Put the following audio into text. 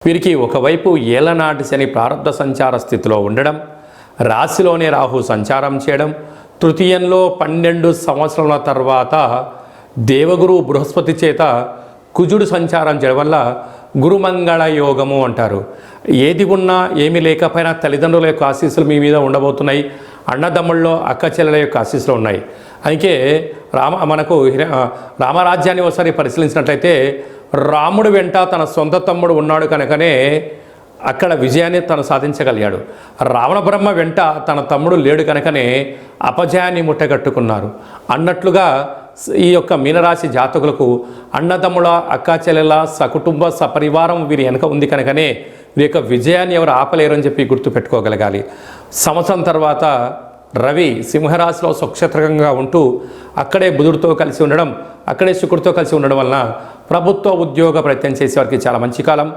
వీరికి ఒకవైపు ఏలనాటి శని ప్రారబ్ధ సంచార స్థితిలో ఉండడం, రాశిలోనే రాహు సంచారం చేయడం, తృతీయంలో 12 సంవత్సరాల తర్వాత దేవగురు బృహస్పతి చేత కుజుడు సంచారం చేయడం వల్ల గురుమంగళ యోగము అంటారు. ఏది ఉన్నా ఏమీ లేకపోయినా తల్లిదండ్రుల యొక్క ఆశీస్సులు మీ మీద ఉండబోతున్నాయి. అన్నదమ్ముల్లో అక్క చెల్లెల యొక్క ఆశీస్సులు ఉన్నాయి. అందుకే మనకు రామరాజ్యాన్ని ఒకసారి పరిశీలించినట్లయితే రాముడు వెంట తన సొంత తమ్ముడు ఉన్నాడు కనుకనే అక్కడ విజయాన్ని తను సాధించగలిగాడు. రావణ బ్రహ్మ వెంట తన తమ్ముడు లేడు కనుకనే అపజయాన్ని ముట్టగట్టుకున్నారు అన్నట్లుగా ఈ యొక్క మీనరాశి జాతకులకు అన్నదమ్ముల అక్కా చెల్లెల సకుటుంబ సపరివారం వీరి వెనక ఉంది కనుకనే వీరి యొక్క విజయాన్ని ఎవరు ఆపలేరని చెప్పి గుర్తుపెట్టుకోగలగాలి. సంవత్సరం తర్వాత రవి సింహరాశిలో స్వక్షేత్రకంగా ఉంటూ అక్కడే బుధుడితో కలిసి ఉండడం, అక్కడే శుక్రుడితో కలిసి ఉండడం వలన ప్రభుత్వ ఉద్యోగ ప్రయత్నం చేసే వారికి చాలా మంచి కాలం.